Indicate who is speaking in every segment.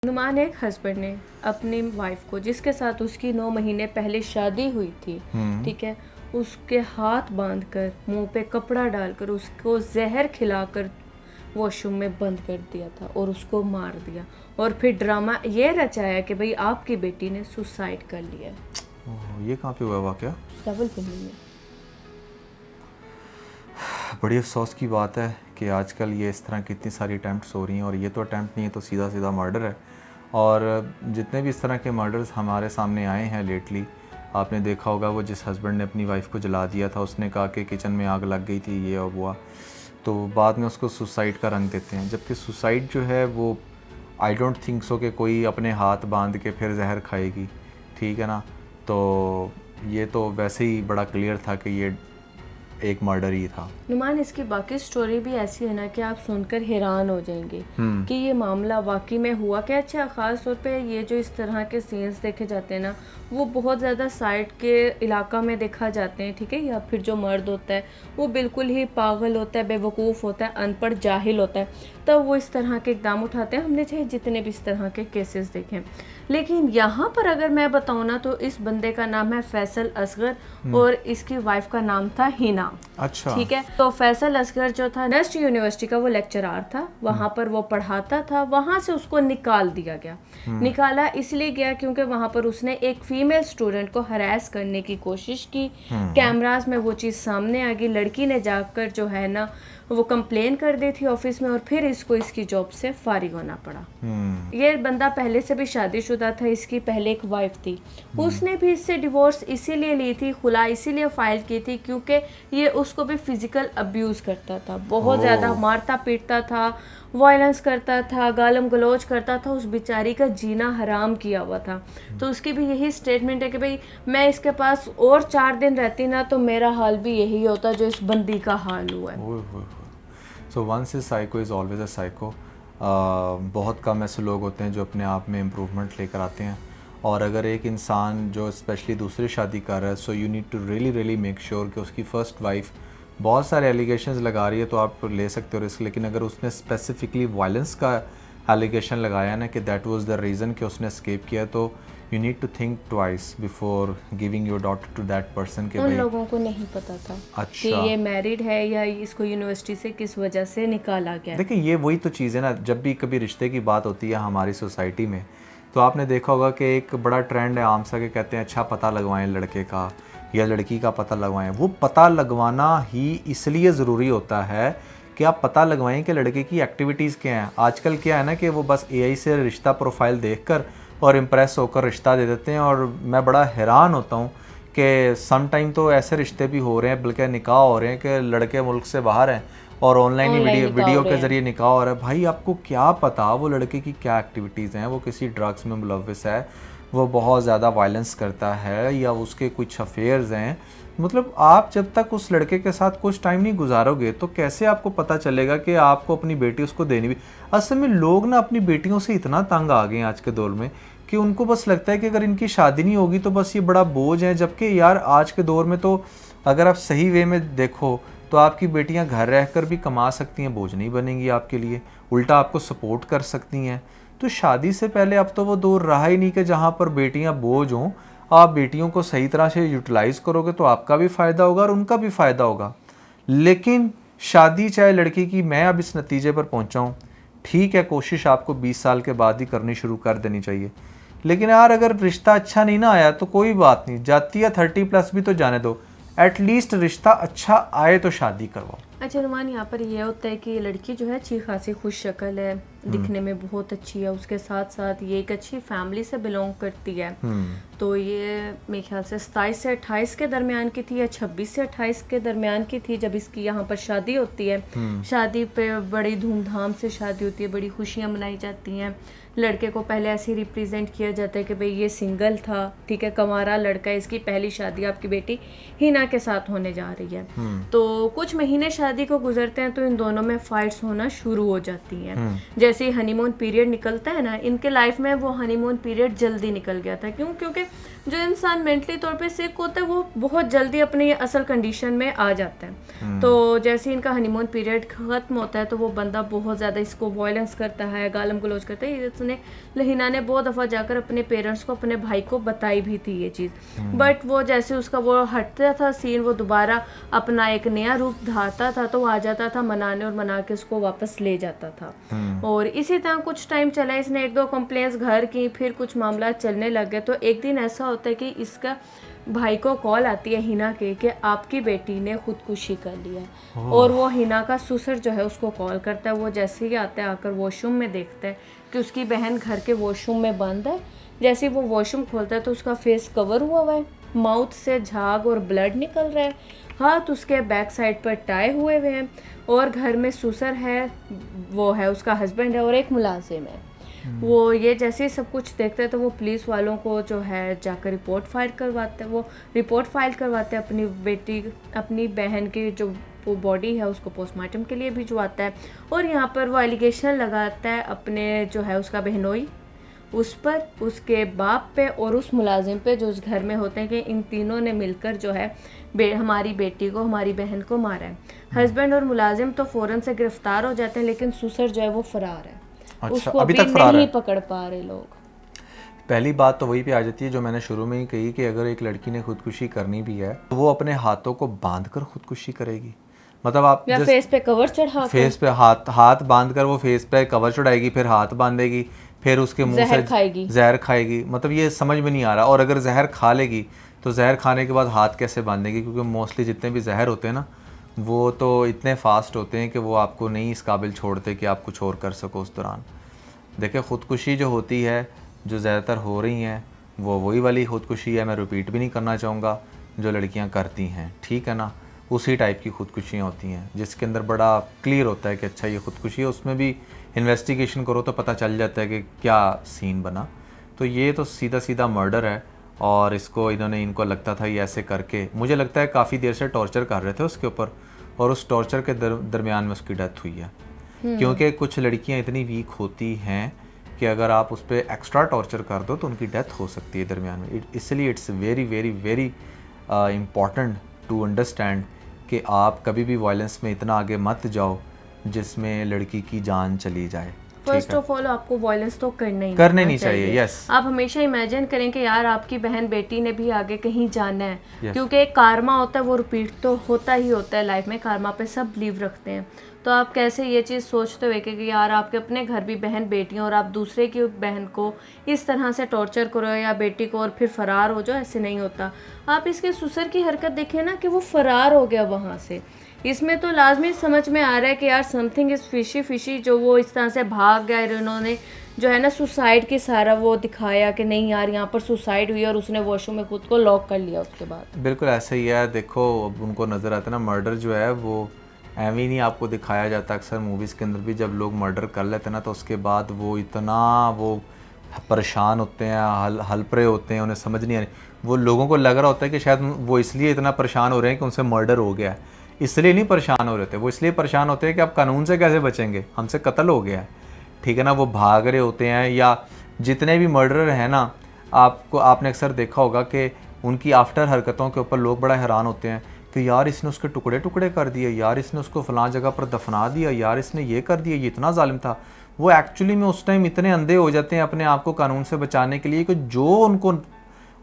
Speaker 1: नुमान एक हस्बैंड ने अपनी वाइफ को, जिसके साथ उसकी 9 महीने पहले शादी हुई थी, ठीक है, उसके हाथ बांधकर मुंह पे कपड़ा डालकर उसको जहर खिलाकर वॉशरूम में बंद कर दिया था और उसको मार दिया। और फिर ड्रामा ये रचाया कि भाई आपकी बेटी ने सुसाइड कर लिया।
Speaker 2: ये कहाँ पे हुआ वाकया?
Speaker 1: रावलपिंडी में।
Speaker 2: बड़ी अफसोस की बात है कि आजकल ये इस तरह की इतनी सारी अटैम्प्ट्स हो रही हैं, और ये तो अटैम्प्ट नहीं है, तो सीधा सीधा मर्डर है। और जितने भी इस तरह के मर्डर्स हमारे सामने आए हैं लेटली, आपने देखा होगा वो जिस हस्बैंड ने अपनी वाइफ को जला दिया था, उसने कहा कि किचन में आग लग गई थी, ये और हुआ, तो बाद में उसको सुसाइड का रंग देते हैं। जबकि सुसाइड जो है वो आई डोंट थिंक सो कि कोई अपने हाथ बांध के फिर जहर खाएगी, ठीक है ना। तो ये तो वैसे ही बड़ा क्लियर था कि ये एक मर्डर ही था।
Speaker 1: नुमान इसकी बाकी स्टोरी भी ऐसी है ना कि आप सुनकर हैरान हो जाएंगे कि ये मामला वाकई में हुआ क्या। अच्छा, ख़ास तौर पे ये जो इस तरह के सीन्स देखे जाते हैं ना, वो बहुत ज़्यादा साइड के इलाका में देखा जाते हैं, ठीक है। या फिर जो मर्द होता है वो बिल्कुल ही पागल होता है, बेवकूफ़ होता है, अनपढ़ जाहिल होता है, तब वो इस तरह के इकदाम उठाते हैं। हमने चाहे जितने भी इस तरह के केसेस देखें, लेकिन यहाँ पर अगर मैं बताऊँ ना, तो इस बंदे का नाम है फैसल असगर और इसकी वाइफ का नाम था हिना।
Speaker 2: अच्छा,
Speaker 1: ठीक है। तो फैसल असगर जो था नेस्ट यूनिवर्सिटी का वो लेक्चरार था, वहां पर वो पढ़ाता था। वहां से उसको निकाल दिया गया। निकाला इसलिए गया क्योंकि वहां पर उसने एक फीमेल स्टूडेंट को हरास करने की कोशिश की। कैमरास में वो चीज़ सामने आ गई। लड़की ने जाकर जो है ना वो कंप्लेन कर दी थी ऑफिस में, और फिर इसको इसकी जॉब से फारिग होना पड़ा। ये बंदा पहले से भी शादीशुदा था, इसकी पहले एक वाइफ थी, उसने भी इससे डिवोर्स इसीलिए ली थी, खुला इसीलिए फाइल की थी क्योंकि ये उसको भी फिजिकल अब्यूज़ करता था, बहुत ज़्यादा मारता पीटता था, वायलेंस करता था, गालम गलोच करता था, उस बेचारी का जीना हराम किया हुआ था। तो उसकी भी यही स्टेटमेंट है कि भाई मैं इसके पास और 4 दिन रहती ना तो मेरा हाल भी यही होता जो इस बंदी का हाल हुआ है।
Speaker 2: So once is psycho is always a psycho. बहुत कम ऐसे लोग होते हैं जो अपने आप में इम्प्रूवमेंट लेकर आते हैं। और अगर एक इंसान जो स्पेशली दूसरी शादी कर रहा है, so you need to really make sure कि उसकी फ़र्स्ट वाइफ बहुत सारे एलिगेशंस लगा रही है तो आप ले सकते हो रिस्क, लेकिन अगर उसने स्पेसिफिकली वायलेंस का एलिगेशन लगाया ना कि दैट वाज द रीज़न कि उसने एस्केप किया, तो you need to think twice before giving your daughter to that person. के
Speaker 1: उन लोगों को नहीं पता था
Speaker 2: अच्छा
Speaker 1: कि ये मैरिड है या इसको यूनिवर्सिटी से किस वजह से निकाला गया।
Speaker 2: देखिए, ये वही तो चीज़ है ना, जब भी कभी रिश्ते की बात होती है हमारी सोसाइटी में, तो आपने देखा होगा कि एक बड़ा ट्रेंड है आम सा कि कहते हैं अच्छा पता लगवाएं लड़के का या लड़की का पता लगवाएं। वो पता लगवाना ही इसलिए ज़रूरी होता है कि आप पता लगवाएं कि लड़के की एक्टिविटीज़ क्या हैं। आजकल क्या है ना कि वो बस एआई से रिश्ता प्रोफाइल देखकर और इम्प्रेस होकर रिश्ता दे देते हैं, और मैं बड़ा हैरान होता हूँ कि सम टाइम तो ऐसे रिश्ते भी हो रहे हैं, बल्कि निकाह हो रहे हैं कि लड़के मुल्क से बाहर हैं और ऑनलाइन ही वीडियो के ज़रिए निकाह हो रहा है। भाई आपको क्या पता वो लड़के की क्या एक्टिविटीज़ हैं, वो किसी ड्रग्स में मुलव्वस है, वो बहुत ज़्यादा वायलेंस करता है, या उसके कुछ अफेयर्स हैं। मतलब आप जब तक उस लड़के के साथ कुछ टाइम नहीं गुजारोगे तो कैसे आपको पता चलेगा कि आपको अपनी बेटी उसको देनी भी। असल में लोग ना अपनी बेटियों से इतना तंग आ गए हैं आज के दौर में कि उनको बस लगता है कि अगर इनकी शादी नहीं होगी तो बस ये बड़ा बोझ है। जबकि यार आज के दौर में तो अगर आप सही वे में देखो तो आपकी बेटियां घर रहकर भी कमा सकती हैं, बोझ नहीं बनेंगी आपके लिए, उल्टा आपको सपोर्ट कर सकती हैं। तो शादी से पहले अब तो वो दौर रहा ही नहीं कि जहाँ पर बेटियां बोझ हों। आप बेटियों को सही तरह से यूटिलाइज़ करोगे तो आपका भी फ़ायदा होगा और उनका भी फ़ायदा होगा। लेकिन शादी चाहे लड़की की, मैं अब इस नतीजे पर पहुँचा हूँ, ठीक है कोशिश आपको 20 साल के बाद ही करनी शुरू कर देनी चाहिए, लेकिन यार अगर रिश्ता अच्छा नहीं ना आया तो कोई बात नहीं, जाती है 30+ भी तो जाने दो, एटलीस्ट रिश्ता अच्छा आए तो शादी करवाओ।
Speaker 1: अच्छा नुमान, यहाँ पर यह होता है कि लड़की जो है अच्छी खासी खुश शक्ल है, दिखने में बहुत अच्छी है, उसके साथ साथ ये एक अच्छी फैमिली से बिलोंग करती है। तो ये मेरे ख्याल से 27 से 28 के दरमियान की थी या 26 से 28 के दरमियान की थी जब इसकी यहाँ पर शादी होती है। शादी पे बड़ी धूमधाम से शादी होती है, बड़ी खुशियाँ मनाई जाती हैं। लड़के को पहले ऐसे रिप्रेजेंट किया जाता है कि भाई ये सिंगल था, ठीक है, कंवारा लड़का है, इसकी पहली शादी आपकी बेटी हिना के साथ होने जा रही है। तो कुछ महीने शादी को गुजरते हैं तो इन दोनों में फाइट्स होना शुरू हो जाती हैं। जैसे हनीमून पीरियड निकलता है ना, इनके लाइफ में वो हनीमून पीरियड जल्दी निकल गया था। क्यों? क्योंकि जो इंसान मेंटली तौर पे सिक होता है वो बहुत जल्दी अपनी असल कंडीशन में आ जाता है। तो जैसे इनका हनीमून पीरियड ख़त्म होता है तो वो बंदा बहुत ज़्यादा इसको वायलेंस करता है, गालम गलौज करता है। इसने हिना ने बहुत दफ़ा जाकर अपने पेरेंट्स को, अपने भाई को बताई भी थी ये चीज़, बट वो जैसे उसका वो हटता था सीन, वो दोबारा अपना एक नया रूप धारता था, तो वो आ जाता था मनाने और मना के उसको वापस ले जाता था। और इसी तरह कुछ टाइम चला, इसने 1-2 कंप्लेंट्स घर की, फिर कुछ मामला चलने लग गए। तो एक दिन ऐसा होता है कि इसका भाई को कॉल आती है हिना के कि आपकी बेटी ने खुदकुशी कर लिया। और वो हिना का ससुर जो है उसको कॉल करता है। वो जैसे ही आता है, आकर वॉशरूम में देखता है कि उसकी बहन घर के वॉशरूम में बंद है। जैसे ही वो वॉशरूम खोलता है तो उसका फेस कवर हुआ है, माउथ से झाग और ब्लड निकल रहा है, हाथ उसके बैक साइड पर टाई हुए हैं, और घर में ससुर है, वो है उसका हस्बैंड है, और एक मुलाजिम है। वो ये जैसे ही सब कुछ देखते हैं तो वो पुलिस वालों को जो है जाकर रिपोर्ट फाइल करवाते हैं। वो रिपोर्ट फाइल करवाते हैं, अपनी बेटी, अपनी बहन की जो वो बॉडी है उसको पोस्टमार्टम के लिए भिजवाता है। और यहाँ पर वो एलिगेशन लगाता है अपने जो है उसका बहनोई उस पर, उसके बाप पे और उस मुलाजिम पे जो उस घर में होते हैं, कि इन तीनों ने मिलकर जो है हमारी बेटी को, हमारी बहन को मारा है। हस्बैंड और मुलाजिम तो फ़ौरन से गिरफ्तार हो जाते हैं, लेकिन ससुर जो है वो फरार है।
Speaker 2: अच्छा,
Speaker 1: उसको
Speaker 2: अभी तक फरार
Speaker 1: नहीं
Speaker 2: है?
Speaker 1: पकड़ पा रहे लोग।
Speaker 2: पहली बात तो वही पे आ जाती है जो मैंने शुरू में ही कही कि अगर एक लड़की ने खुदकुशी करनी भी है तो वो अपने हाथों को बांधकर खुदकुशी करेगी। मतलब आप
Speaker 1: या फेस पे कवर चढ़ा,
Speaker 2: फेस पे हाथ बांधकर वो फेस पे कवर चढ़ाएगी, फिर हाथ बांधेगी, फिर उसके मुंह से जहर खाएगी। मतलब ये समझ में नहीं आ रहा। और अगर जहर खा लेगी तो जहर खाने के बाद हाथ कैसे बांधेगी? क्योंकि मोस्टली जितने भी जहर होते हैं ना वो तो इतने फास्ट होते हैं कि वो आपको नहीं इस काबिल छोड़ते कि आप कुछ और कर सको उस दौरान। देखिए, ख़ुदकुशी जो होती है, जो ज़्यादातर हो रही हैं, वो वही वाली ख़ुदकुशी है। मैं रिपीट भी नहीं करना चाहूँगा, जो लड़कियां करती हैं, ठीक है ना, उसी टाइप की ख़ुदकुशियाँ होती हैं जिसके अंदर बड़ा क्लियर होता है कि अच्छा ये ख़ुदकुशी है। उसमें भी इन्वेस्टिगेशन करो तो पता चल जाता है कि क्या सीन बना। तो ये तो सीधा सीधा मर्डर है, और इसको इनको लगता था ये ऐसे करके, मुझे लगता है काफ़ी देर से टॉर्चर कर रहे थे उसके ऊपर, और उस टॉर्चर के दरमियान में उसकी डेथ हुई है। क्योंकि कुछ लड़कियां इतनी वीक होती हैं कि अगर आप उस पर एक्स्ट्रा टॉर्चर कर दो तो उनकी डेथ हो सकती है दरमियान में। इसलिए it's very very very important to understand कि आप कभी भी वायलेंस में इतना आगे मत जाओ जिसमें लड़की की जान चली जाए।
Speaker 1: फर्स्ट ऑफ ऑल आपको वायलेंस तो करना नहीं
Speaker 2: चाहिए। यस,
Speaker 1: आप हमेशा इमेजिन करें कि यार आपकी बहन बेटी ने भी आगे कहीं जाना है। क्योंकि एक कारमा होता है, वो रिपीट तो होता ही होता है लाइफ में। कारमा पे सब बिलीव रखते हैं। तो आप कैसे ये चीज़ सोचते हुए कि यार आपके अपने घर भी बहन बेटियां, और आप दूसरे की बहन को इस तरह से टॉर्चर करो या बेटी को, और फिर फरार हो जाओ, ऐसे नहीं होता। आप इसके ससुर की हरकत देखें ना कि वो फरार हो गया वहाँ से। इसमें तो लाजमी समझ में आ रहा है कि यार समथिंग इज़ फिशी, जो वो इस तरह से भाग गया। इन्होंने जो है ना सुसाइड की सारा वो दिखाया कि नहीं यार यहाँ पर सुसाइड हुई और उसने वॉशरूम में खुद को लॉक कर लिया उसके बाद।
Speaker 2: बिल्कुल ऐसा ही है। देखो, अब उनको नज़र आता है ना, मर्डर जो है वो एवं ही नहीं आपको दिखाया जाता। अक्सर मूवीज़ के अंदर भी जब लोग मर्डर कर लेते हैं ना तो उसके बाद वो इतना वो परेशान होते हैं, हलपरे होते हैं, उन्हें समझ नहीं आ रही। वो लोगों को लग रहा होता है कि शायद वो इसलिए इतना परेशान हो रहे हैं कि उनसे मर्डर हो गया है। इसलिए नहीं परेशान हो रहे थे, वो इसलिए परेशान होते हैं कि आप कानून से कैसे बचेंगे, हमसे कत्ल हो गया है, ठीक है ना। वो भाग रहे होते हैं। या जितने भी मर्डरर हैं ना, आपने अक्सर देखा होगा कि उनकी आफ्टर हरकतों के ऊपर लोग बड़ा हैरान होते हैं कि यार इसने उसके टुकड़े टुकड़े कर दिए, यार इसने उसको फलां जगह पर दफना दिया, यार इसने ये कर दिया, ये इतना जालिम था। वो एक्चुअली में उस टाइम इतने अंधे हो जाते हैं अपने आप को कानून से बचाने के लिए कि जो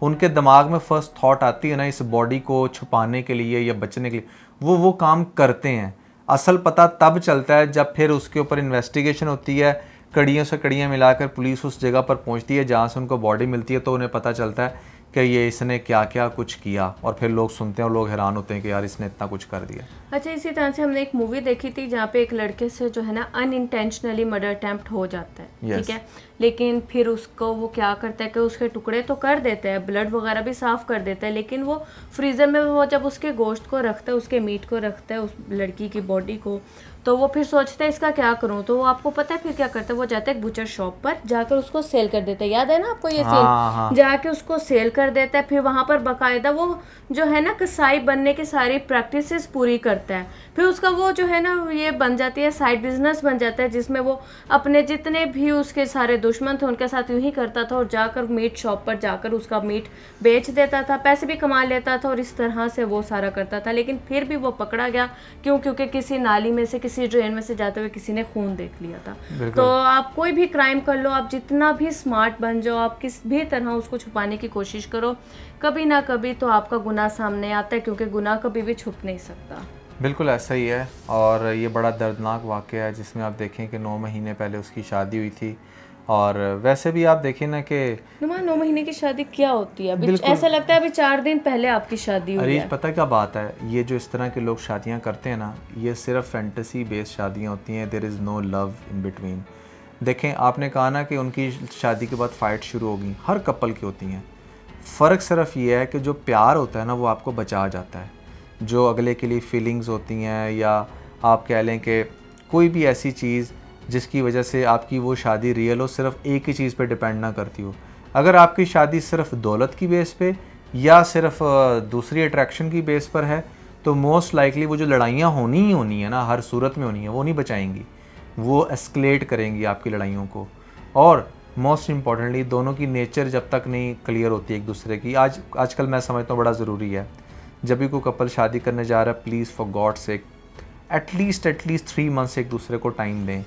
Speaker 2: उनके दिमाग में फर्स्ट थॉट आती है ना इस बॉडी को छुपाने के लिए या बचने के लिए, वो काम करते हैं। असल पता तब चलता है जब फिर उसके ऊपर इन्वेस्टिगेशन होती है, कड़ियों से कड़ियाँ मिलाकर पुलिस उस जगह पर पहुंचती है जहाँ से उनको बॉडी मिलती है, तो उन्हें पता चलता है कि ये इसने क्या क्या कुछ किया। और फिर लोग सुनते हैं और लोग हैरान होते हैं कि यार इसने इतना कुछ कर दिया।
Speaker 1: अच्छा, इसी तरह से हमने एक मूवी देखी थी जहाँ पे एक लड़के से जो है ना अनइंटेंशनली मर्डर अटेम्प्ट हो जाता है, ठीक है, लेकिन फिर उसको वो क्या करता है कि उसके टुकड़े तो कर देता है, ब्लड वगैरह भी साफ कर देता है, लेकिन वो फ्रीज़र में वो जब उसके गोश्त को रखता है, उसके मीट को रखता है, उस लड़की की बॉडी को, तो वो फिर सोचते हैं इसका क्या करूं, तो वो आपको पता है फिर क्या करते हैं, वो जाते हैं बुचर शॉप पर जाकर उसको सेल कर देते हैं। याद है ना आपको ये सीन, जाके उसको सेल कर देता है। फिर वहां पर बकायदा वो जो है ना कसाई बनने की सारी प्रैक्टिसेस पूरी करता है। फिर उसका वो जो है ना ये बन जाती है, साइड बिजनेस बन जाता है, जिसमें वो अपने जितने भी उसके सारे दुश्मन थे उनके साथ यूं ही करता था, और जाकर मीट शॉप पर जाकर उसका मीट बेच देता था, पैसे भी कमा लेता था, और इस तरह से वो सारा करता था। लेकिन फिर भी वो पकड़ा गया, क्यों? क्योंकि किसी नाली में से, किसी ड्रेन में से जाते हुए किसी ने खून देख लिया था। तो आप कोई भी क्राइम कर लो, आप जितना भी स्मार्ट बन जाओ, आप किस भी तरह उसको छुपाने की कोशिश करो, कभी ना कभी तो आपका गुनाह सामने आता है, क्योंकि गुनाह कभी भी छुप नहीं सकता।
Speaker 2: बिल्कुल ऐसा ही है। और ये बड़ा दर्दनाक वाक़या है जिसमें आप देखें कि 9 महीने पहले उसकी शादी हुई थी। और वैसे भी आप देखें ना कि
Speaker 1: 9 महीने की शादी क्या होती है? अभी ऐसा लगता है अभी 4 दिन पहले आपकी शादी हुई
Speaker 2: अरीज,
Speaker 1: है।
Speaker 2: पता क्या बात है, ये जो इस तरह के लोग शादियां करते हैं ना, ये सिर्फ फैंटेसी बेस्ड शादियां होती हैं। There is no love in between. देखें, आपने कहा ना कि उनकी शादी के बाद फ़ाइट शुरू होगी, हर कपल की होती हैं। फ़र्क सिर्फ ये है कि जो प्यार होता है ना वो आपको बचा जाता है। जो अगले के लिए फीलिंग्स होती हैं, या आप कह लें कि कोई भी ऐसी चीज़ जिसकी वजह से आपकी वो शादी रियल हो, सिर्फ एक ही चीज़ पे डिपेंड ना करती हो। अगर आपकी शादी सिर्फ दौलत की बेस पे या सिर्फ दूसरी अट्रैक्शन की बेस पर है, तो मोस्ट लाइकली वो जो लड़ाइयाँ होनी ही होनी है ना, हर सूरत में होनी है, वो नहीं बचाएंगी, वो एस्केलेट करेंगी आपकी लड़ाइयों को। और मोस्ट इम्पॉर्टेंटली दोनों की नेचर जब तक नहीं क्लियर होती एक दूसरे की, आजकल मैं समझता हूँ बड़ा ज़रूरी है, जब भी कोई कपल शादी करने जा रहा है, please for God sake at least 3 months एक दूसरे को टाइम दें,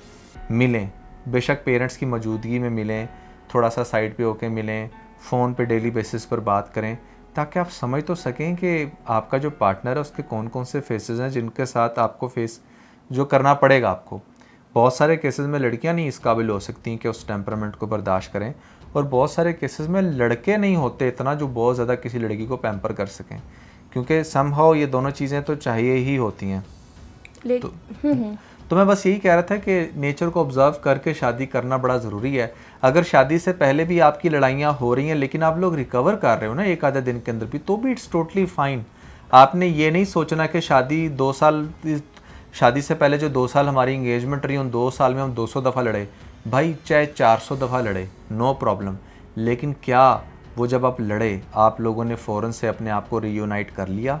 Speaker 2: मिलें। बेशक पेरेंट्स की मौजूदगी में मिलें, थोड़ा सा साइड पे होके मिलें, फ़ोन पे डेली बेसिस पर बात करें, ताकि आप समझ तो सकें कि आपका जो पार्टनर है उसके कौन कौन से फेसेस हैं जिनके साथ आपको फेस जो करना पड़ेगा आपको। बहुत सारे केसेस में लड़कियां नहीं इस काबिल हो सकती कि उस टेम्परामेंट को बर्दाश्त करें, और बहुत सारे केसेस में लड़के नहीं होते इतना जो बहुत ज़्यादा किसी लड़की को पैम्पर कर सकें, क्योंकि समहाउ ये दोनों चीज़ें तो चाहिए ही होती हैं। तो मैं बस यही कह रहा था कि नेचर को ऑब्जर्व करके शादी करना बड़ा ज़रूरी है। अगर शादी से पहले भी आपकी लड़ाइयाँ हो रही हैं लेकिन आप लोग रिकवर कर रहे हो ना एक आधे दिन के अंदर भी, तो भी इट्स टोटली फाइन। आपने ये नहीं सोचना कि शादी से पहले जो 2 साल हमारी इंगेजमेंट रही, उन 2 साल में हम 200 दफ़ा लड़े, भाई चाहे 400 दफ़ा लड़े, नो प्रॉब्लम। लेकिन क्या वो जब आप लड़े, आप लोगों ने फ़ौरन से अपने आप को रीयूनाइट कर लिया?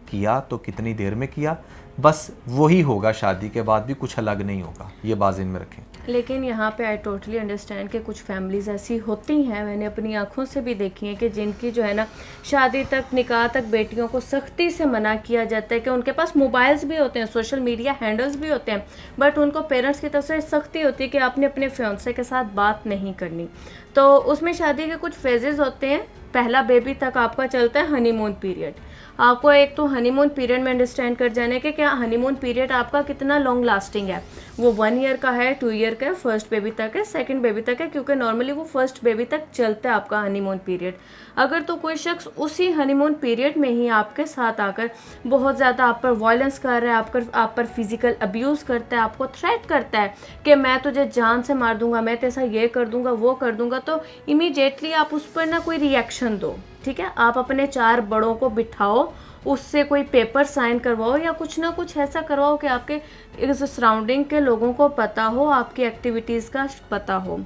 Speaker 2: किया तो कितनी देर में किया? बस वही होगा, शादी के बाद भी कुछ अलग नहीं होगा, ये बात ज़हन में रखें।
Speaker 1: लेकिन यहाँ पे आई टोटली अंडरस्टैंड कि कुछ फैमिलीज़ ऐसी होती हैं, मैंने अपनी आंखों से भी देखी हैं, कि जिनकी जो है ना शादी तक, निकाह तक बेटियों को सख्ती से मना किया जाता है, कि उनके पास मोबाइल्स भी होते हैं, सोशल मीडिया हैंडल्स भी होते हैं, बट उनको पेरेंट्स की तरफ से सख्ती होती है कि आपने अपने फियांसे के साथ बात नहीं करनी। तो उसमें शादी के कुछ फेजेस होते हैं। पहला बेबी तक आपका चलता है हनीमून पीरियड। आपको एक तो हनीमून पीरियड में अंडरस्टैंड कर जाने के क्या हनीमून पीरियड आपका कितना लॉन्ग लास्टिंग है। वो 1 ईयर का है, 2 ईयर का है, फर्स्ट बेबी तक है, सेकंड बेबी तक है, क्योंकि नॉर्मली वो फर्स्ट बेबी तक चलता है आपका हनीमून पीरियड। अगर तो कोई शख्स उसी हनीमून पीरियड में ही आपके साथ आकर बहुत ज़्यादा आप पर वायलेंस कर रहा है, आप पर फिजिकल अब्यूज़ करता है, आपको थ्रेट करता है कि मैं तुझे जान से मार दूंगा, मैं तेरा ये कर दूंगा, वो कर दूंगा, तो इमीडिएटली आप उस पर ना कोई रिएक्शन दो। ठीक है, आप अपने 4 बड़ों को बिठाओ, उससे कोई पेपर साइन करवाओ, या कुछ ना कुछ ऐसा करवाओ कि आपके इस सराउंडिंग के लोगों को पता हो, आपकी एक्टिविटीज़ का पता हो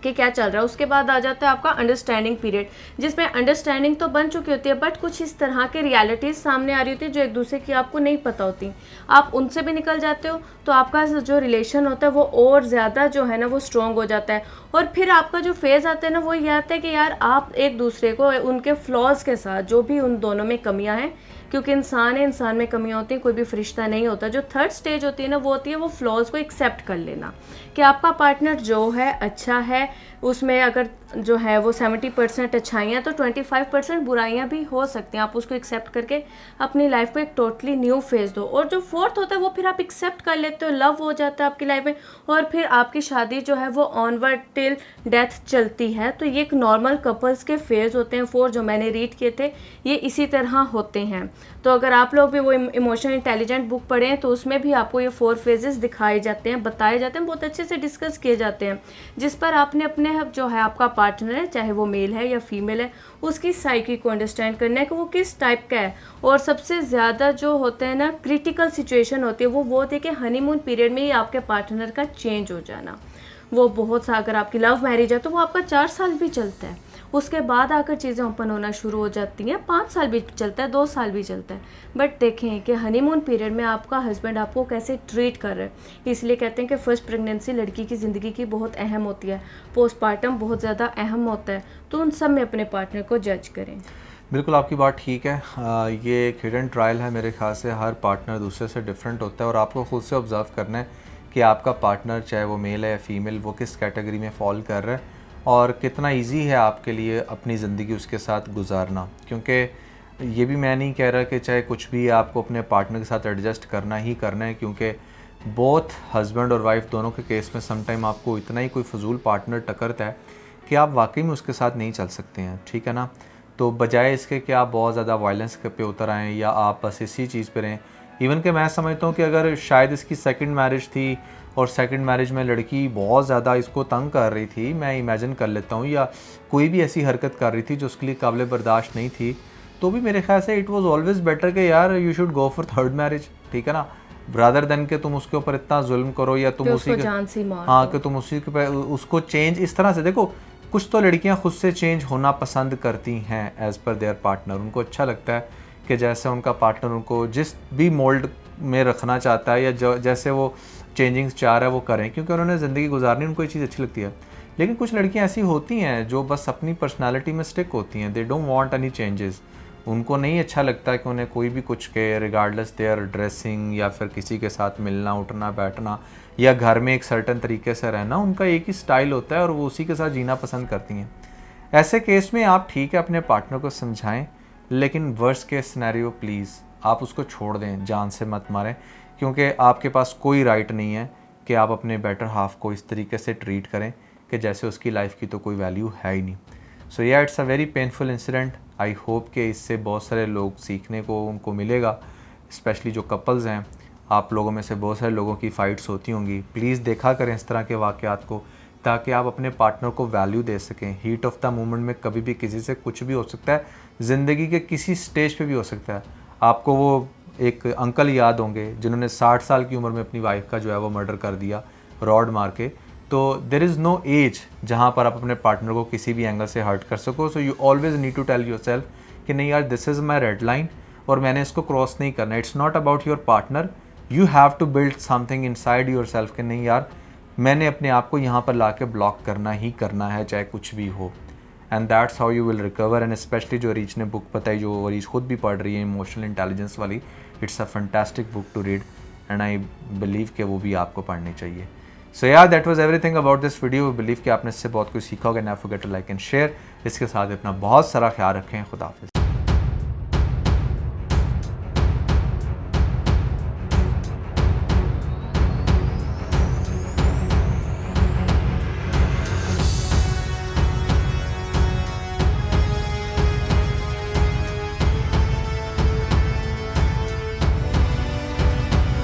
Speaker 1: कि क्या चल रहा है। उसके बाद आ जाता है आपका अंडरस्टैंडिंग पीरियड, जिसमें अंडरस्टैंडिंग तो बन चुकी होती है, बट कुछ इस तरह के रियलिटीज़ सामने आ रही होती है जो एक दूसरे की आपको नहीं पता होती। आप उनसे भी निकल जाते हो, तो आपका जो रिलेशन होता है वो और ज़्यादा जो है ना वो स्ट्रॉन्ग हो जाता है। और फिर आपका जो फेज़ आता है ना वो ये आता है कि यार आप एक दूसरे को उनके फ्लॉज के साथ, जो भी उन दोनों में कमियां हैं, क्योंकि इंसान है, इंसान में कमियां होती हैं, कोई भी फरिश्ता नहीं होता। जो थर्ड स्टेज होती है ना वो होती है वो फ्लॉज को एक्सेप्ट कर लेना, कि आपका पार्टनर जो है अच्छा है, उसमें अगर जो है वो 70% अच्छाइयाँ तो 25% बुराइयाँ भी हो सकती हैं। आप उसको एक्सेप्ट करके अपनी लाइफ को एक टोटली न्यू फेज़ दो। और जो फोर्थ होता है वो फिर आप एक्सेप्ट कर लेते हो, लव हो जाता है आपकी लाइफ में, और फिर आपकी शादी जो है वो ऑनवर्ड टिल डेथ चलती है। तो ये एक नॉर्मल कपल्स के फेज़ होते हैं। 4 जो मैंने रीड किए थे ये इसी तरह होते हैं। तो अगर आप लोग भी वो इमोशनल इंटेलिजेंट बुक पढ़ें तो उसमें भी आपको ये 4 फेजेस दिखाए जाते हैं, बताए जाते हैं, बहुत अच्छे से डिस्कस किए जाते हैं, जिस पर आपने अपने जो है आपका पार्टनर है, चाहे वो मेल है या फीमेल है, उसकी साइकी को अंडरस्टैंड करना है कि वो किस टाइप का है। और सबसे ज़्यादा जो होते हैं ना क्रिटिकल सिचुएशन होती है वो होती है कि हनीमून पीरियड में ही आपके पार्टनर का चेंज हो जाना। वो बहुत सा, अगर आपकी लव मैरिज है तो वो आपका 4 साल भी चलता है, उसके बाद आकर चीज़ें ओपन होना शुरू हो जाती हैं, 5 साल भी चलता है, 2 साल भी चलता है। बट देखें कि हनीमून पीरियड में आपका हस्बैंड आपको कैसे ट्रीट कर रहा है। इसलिए कहते हैं कि फर्स्ट प्रेगनेंसी लड़की की ज़िंदगी की बहुत अहम होती है, पोस्टमार्टम बहुत ज़्यादा अहम होता है, तो उन सब में अपने पार्टनर को जज करें।
Speaker 2: बिल्कुल आपकी बात ठीक है। ये एक हिडन ट्रायल है, मेरे ख्याल से हर पार्टनर दूसरे से डिफरेंट होता है और आपको खुद से ऑब्जर्व करना है कि आपका पार्टनर चाहे वो मेल है या फीमेल वो किस कैटेगरी में फॉल कर रहा है और कितना इजी है आपके लिए अपनी ज़िंदगी उसके साथ गुजारना। क्योंकि ये भी मैं नहीं कह रहा कि चाहे कुछ भी आपको अपने पार्टनर के साथ एडजस्ट करना ही करना है, क्योंकि बोथ हस्बैंड और वाइफ दोनों के केस में समटाइम आपको इतना ही कोई फजूल पार्टनर टकरता है कि आप वाकई में उसके साथ नहीं चल सकते हैं, ठीक है ना। तो बजाय इसके कि आप बहुत ज़्यादा वायलेंस पे उतर आएँ या आप बस इसी चीज़ पे रहें, इवन कि मैं समझता हूँ कि अगर शायद इसकी सेकंड मैरिज थी और सेकंड मैरिज में लड़की बहुत ज़्यादा इसको तंग कर रही थी, मैं इमेजिन कर लेता हूँ, या कोई भी ऐसी हरकत कर रही थी जो उसके लिए काबिल बर्दाश्त नहीं थी, तो भी मेरे ख्याल से इट वाज ऑलवेज बेटर कि यार you should go for third marriage, ठीक है ना, रादर देन कि तुम उसके ऊपर इतना जुल्म करो या तुम उसी कि तुम उसी के उसको चेंज इस तरह से। देखो कुछ तो लड़कियां खुद से चेंज होना पसंद करती हैं एज़ पर देयर पार्टनर, उनको अच्छा लगता है कि जैसे उनका पार्टनर उनको जिस भी मोल्ड में रखना चाहता है या जैसे वो चेंजिंग्स चाह रहा है वो करें, क्योंकि उन्होंने ज़िंदगी गुजारनी, उनको ये चीज़ अच्छी लगती है। लेकिन कुछ लड़कियां ऐसी होती हैं जो बस अपनी पर्सनालिटी में स्टिक होती हैं, they don't want any changes, उनको नहीं अच्छा लगता कि उन्हें कोई भी कुछ कहे रिगार्डलेस देयर ड्रेसिंग या फिर किसी के साथ मिलना उठना बैठना या घर में एक सर्टन तरीके से रहना, उनका एक ही स्टाइल होता है और वो उसी के साथ जीना पसंद करती हैं। ऐसे केस में आप ठीक है अपने पार्टनर को समझाएं, लेकिन वर्स्ट केस सिनेरियो प्लीज़ आप उसको छोड़ दें, जान से मत मारें, क्योंकि आपके पास कोई राइट नहीं है कि आप अपने बेटर हाफ को इस तरीके से ट्रीट करें कि जैसे उसकी लाइफ की तो कोई वैल्यू है ही नहीं। सो या it's a very painful incident. I hope कि इससे बहुत सारे लोग सीखने को उनको मिलेगा, स्पेशली जो कपल्स हैं। आप लोगों में से बहुत सारे लोगों की फ़ाइट्स होती होंगी, प्लीज़ देखा करें इस तरह के वाक़यात को, ताकि आप अपने पार्टनर को वैल्यू दे सकें। हीट ऑफ द मोमेंट में कभी भी किसी से कुछ भी हो सकता है, ज़िंदगी के किसी स्टेज पे भी हो सकता है। आपको वो एक अंकल याद होंगे जिन्होंने 60 साल की उम्र में अपनी वाइफ का जो है वो मर्डर कर दिया रॉड मार के। तो देयर इज़ नो एज जहाँ पर आप अपने पार्टनर को किसी भी एंगल से हर्ट कर सको। So you always need to tell yourself कि नहीं यार, this is my red line और मैंने इसको क्रॉस नहीं करना। It's not about your partner, you have to build something inside yourself कि नहीं यार, मैंने अपने आप को यहाँ पर ला के ब्लॉक करना ही करना है, चाहे कुछ भी हो। And that's how you will recover. And specially जो रीच ने बुक बताई, जो रीच खुद भी पढ़ रही है, इमोशनल इंटेलिजेंस वाली, it's a fantastic book to read and I believe कि वो भी आपको पढ़नी चाहिए। सो यार that was everything about this video. Believe कि आपने इससे बहुत कुछ सीखा होगा। ना forget to like and share. इसके साथ अपना बहुत सारा ख्याल रखें। खुदा हाफिज़।